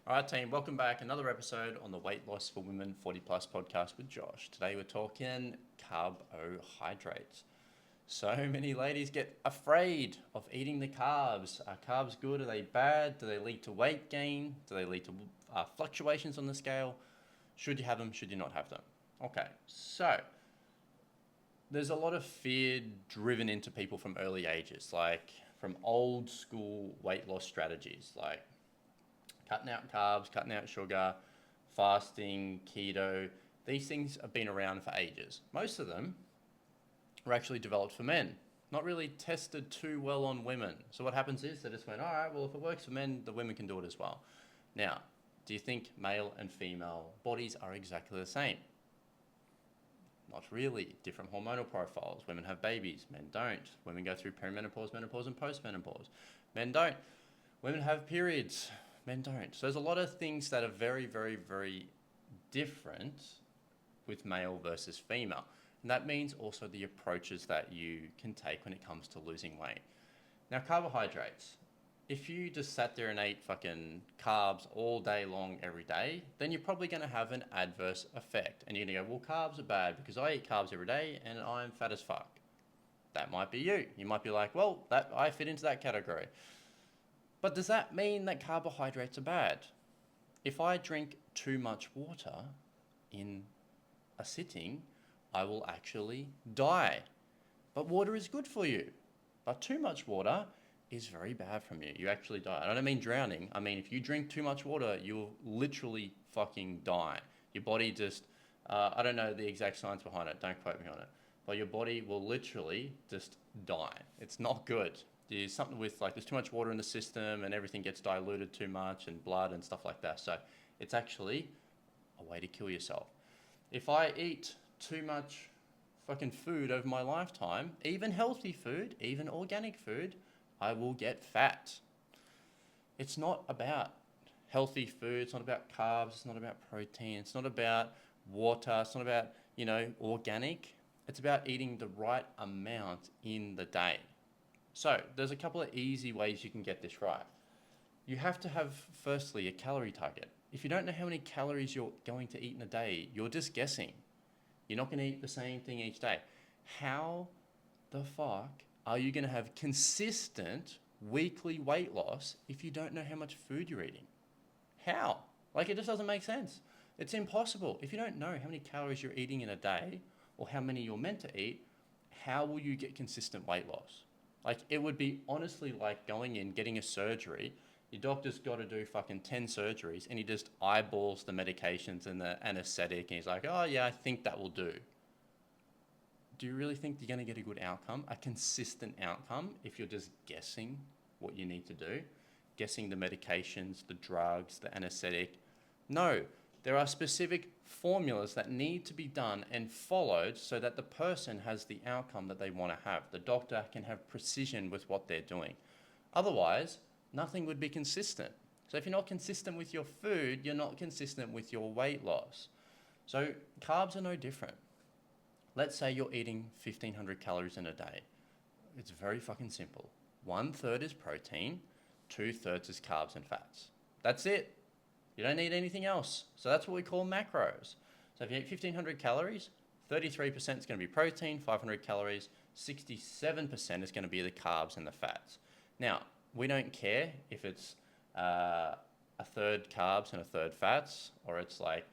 All right, team, welcome back. Another episode on the Weight Loss for Women 40 Plus podcast with Josh. Today we're talking carbohydrates. So many ladies get afraid of eating the carbs. Are carbs good? Are they bad? Do they lead to weight gain? Do they lead to fluctuations on the scale? Should you have them? Should you not have them? Okay, so there's a lot of fear driven into people from early ages, like from old school weight loss strategies, like cutting out carbs, cutting out sugar, fasting, keto. These things have been around for ages. Most of them were actually developed for men, not really tested too well on women. So what happens is they just went, all right, well, if it works for men, the women can do it as well. Now, do you think male and female bodies are exactly the same? Not really. Different hormonal profiles. Women have babies, men don't. Women go through perimenopause, menopause, and postmenopause. Men don't. Women have periods, men don't. So there's a lot of things that are very, very, very different with male versus female. And that means also the approaches that you can take when it comes to losing weight. Now, carbohydrates. If you just sat there and ate fucking carbs all day long every day, then you're probably going to have an adverse effect. And you're going to go, well, carbs are bad because I eat carbs every day and I'm fat as fuck. That might be you. You might be like, well, I fit into that category. But does that mean that carbohydrates are bad? If I drink too much water in a sitting, I will actually die. But water is good for you. But too much water is very bad from you. You actually die. I don't mean drowning. I mean, if you drink too much water, you'll literally fucking die. Your body just, I don't know the exact science behind it. Don't quote me on it. But your body will literally just die. It's not good. There's something with like there's too much water in the system and everything gets diluted too much and blood and stuff like that. So it's actually a way to kill yourself. If I eat too much fucking food over my lifetime, even healthy food, even organic food, I will get fat. It's not about healthy food. It's not about carbs. It's not about protein. It's not about water. It's not about, organic. It's about eating the right amount in the day. So there's a couple of easy ways you can get this right. You have to have, firstly, a calorie target. If you don't know how many calories you're going to eat in a day, you're just guessing. You're not going to eat the same thing each day. How the fuck are you going to have consistent weekly weight loss if you don't know how much food you're eating? How? Like, it just doesn't make sense. It's impossible. If you don't know how many calories you're eating in a day or how many you're meant to eat, how will you get consistent weight loss? Like, it would be honestly like going in, getting a surgery. Your doctor's got to do fucking 10 surgeries and he just eyeballs the medications and the anesthetic and he's like, oh yeah, I think that will do. Do you really think you're going to get a good outcome, a consistent outcome, if you're just guessing what you need to do? Guessing the medications, the drugs, the anesthetic? No, there are specific formulas that need to be done and followed so that the person has the outcome that they want to have. The doctor can have precision with what they're doing. Otherwise, nothing would be consistent. So if you're not consistent with your food, you're not consistent with your weight loss. So carbs are no different. Let's say you're eating 1,500 calories in a day. It's very fucking simple. 1/3 is protein, 2/3 is carbs and fats. That's it. You don't need anything else. So that's what we call macros. So if you eat 1,500 calories, 33% is going to be protein, 500 calories, 67% is going to be the carbs and the fats. Now, we don't care if it's a third carbs and a third fats, or it's like,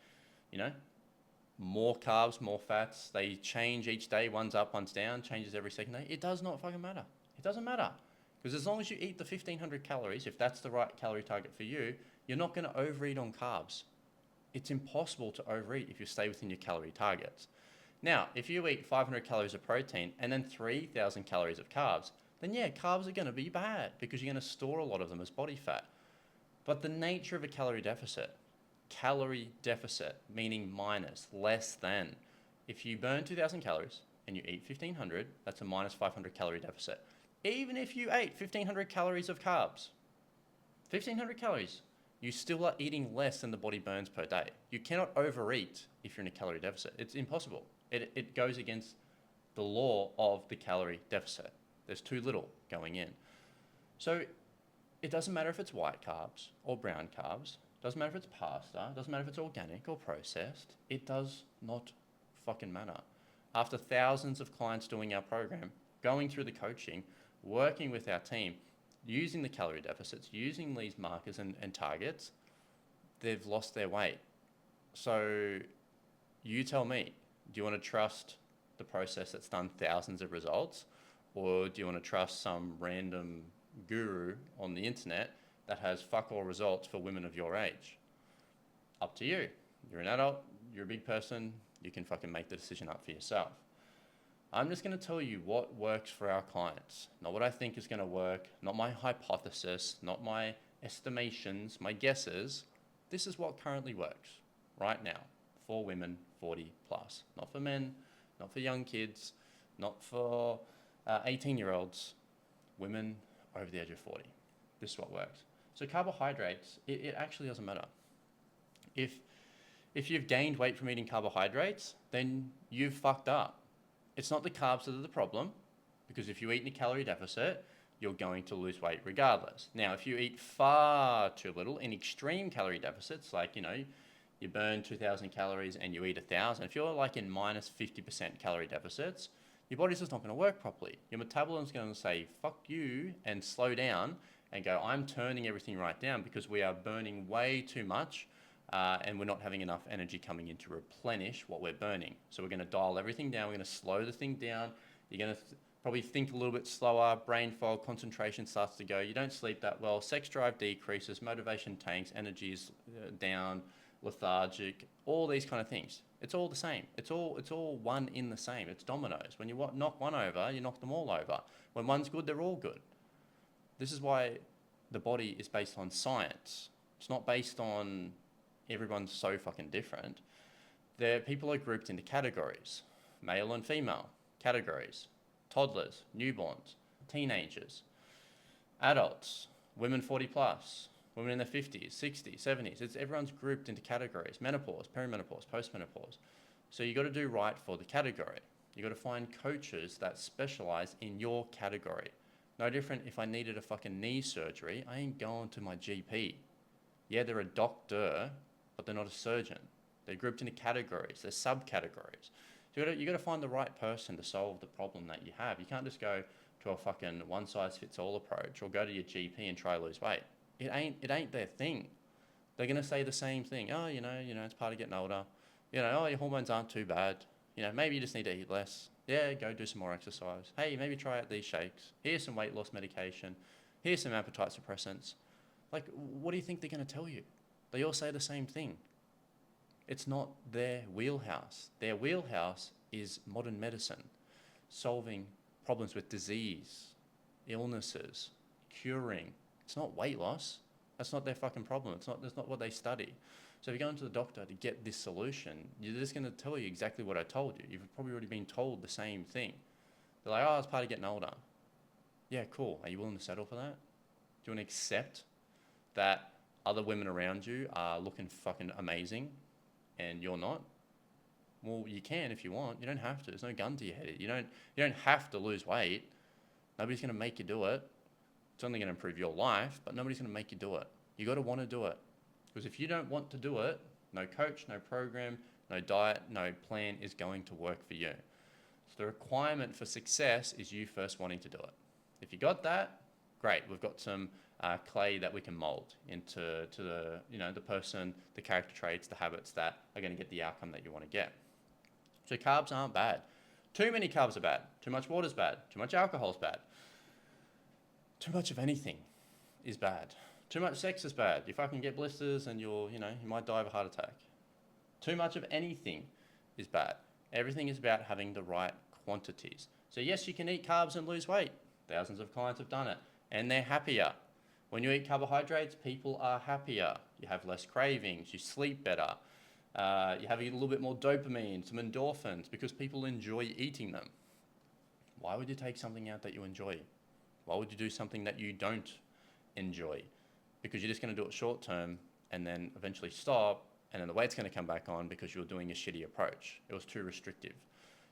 more carbs, more fats. They change each day. One's up, one's down, changes every second day. It does not fucking matter. It doesn't matter. Because as long as you eat the 1,500 calories, if that's the right calorie target for you, you're not going to overeat on carbs. It's impossible to overeat if you stay within your calorie targets. Now, if you eat 500 calories of protein and then 3,000 calories of carbs, then yeah, carbs are going to be bad because you're going to store a lot of them as body fat. But the nature of a calorie deficit, meaning minus, less than. If you burn 2,000 calories and you eat 1,500, that's a minus 500 calorie deficit. Even if you ate 1,500 calories of carbs, 1,500 calories, you still are eating less than the body burns per day. You cannot overeat if you're in a calorie deficit. It's impossible. It goes against the law of the calorie deficit. There's too little going in. So it doesn't matter if it's white carbs or brown carbs. Doesn't matter if it's pasta, doesn't matter if it's organic or processed, it does not fucking matter. After thousands of clients doing our program, going through the coaching, working with our team, using the calorie deficits, using these markers and targets, they've lost their weight. So you tell me, do you want to trust the process that's done thousands of results, or do you want to trust some random guru on the internet that has fuck all results for women of your age? Up to you. You're an adult, you're a big person, you can fucking make the decision up for yourself. I'm just going to tell you what works for our clients, not what I think is going to work, not my hypothesis, not my estimations, my guesses. This is what currently works right now for women 40 plus, not for men, not for young kids, not for 18-year-olds, women over the age of 40. This is what works. So carbohydrates, it actually doesn't matter. If you've gained weight from eating carbohydrates, then you've fucked up. It's not the carbs that are the problem, because if you eat in a calorie deficit, you're going to lose weight regardless. Now, if you eat far too little in extreme calorie deficits, like, you burn 2,000 calories and you eat 1,000, if you're like in minus 50% calorie deficits, your body's just not going to work properly. Your metabolism's going to say, fuck you, and slow down and go, I'm turning everything right down because we are burning way too much. And we're not having enough energy coming in to replenish what we're burning. So we're going to dial everything down. We're going to slow the thing down. You're going to probably think a little bit slower. Brain fog, concentration starts to go. You don't sleep that well. Sex drive decreases. Motivation tanks. Energy is down. Lethargic. All these kind of things. It's all the same. It's all one in the same. It's dominoes. When you knock one over, you knock them all over. When one's good, they're all good. This is why the body is based on science. It's not based on everyone's so fucking different. People are grouped into categories, male and female categories, toddlers, newborns, teenagers, adults, women 40 plus, women in their 50s, 60s, 70s. Everyone's grouped into categories, menopause, perimenopause, postmenopause. So you got to do right for the category. You got to find coaches that specialize in your category. No different if I needed a fucking knee surgery, I ain't going to my GP. Yeah, they're a doctor, but they're not a surgeon. They're grouped into categories. They're subcategories. So you got to find the right person to solve the problem that you have. You can't just go to a fucking one-size-fits-all approach or go to your GP and try to lose weight. It ain't their thing. They're going to say the same thing. Oh, it's part of getting older. Oh, your hormones aren't too bad. Maybe you just need to eat less. Yeah, go do some more exercise. Hey, maybe try out these shakes. Here's some weight loss medication. Here's some appetite suppressants. Like, what do you think they're going to tell you? They all say the same thing. It's not their wheelhouse. Their wheelhouse is modern medicine, solving problems with disease, illnesses, curing. It's not weight loss. That's not their fucking problem. That's not what they study. So if you go into the doctor to get this solution, they're just going to tell you exactly what I told you. You've probably already been told the same thing. They're like, oh, it's part of getting older. Yeah, cool. Are you willing to settle for that? Do you want to accept that other women around you are looking fucking amazing and you're not? Well, you can if you want. You don't have to. There's no gun to your head. You don't have to lose weight. Nobody's going to make you do it. It's only going to improve your life, but nobody's going to make you do it. You got to want to do it. Because if you don't want to do it, no coach, no program, no diet, no plan is going to work for you. So the requirement for success is you first wanting to do it. If you got that, great. We've got some clay that we can mold into the person, the character traits, the habits that are going to get the outcome that you want to get. So carbs aren't bad. Too many carbs are bad. Too much water is bad. Too much alcohol is bad. Too much of anything is bad. Too much sex is bad. You fucking get blisters and you might die of a heart attack. Too much of anything is bad. Everything is about having the right quantities. So yes, you can eat carbs and lose weight. Thousands of clients have done it and they're happier. When you eat carbohydrates, people are happier. You have less cravings, you sleep better, you have a little bit more dopamine, some endorphins, because people enjoy eating them. Why would you take something out that you enjoy? Why would you do something that you don't enjoy? Because you're just going to do it short term and then eventually stop, and then the weight's going to come back on because you're doing a shitty approach. It was too restrictive.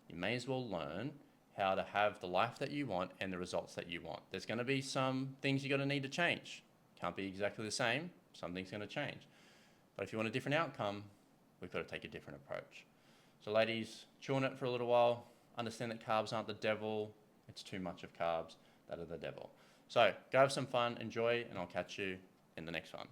You may as well learn how to have the life that you want and the results that you want. There's going to be some things you're going to need to change. Can't be exactly the same. Something's going to change. But if you want a different outcome, we've got to take a different approach. So ladies, chew on it for a little while. Understand that carbs aren't the devil. It's too much of carbs that are the devil. So go have some fun, enjoy, and I'll catch you in the next one.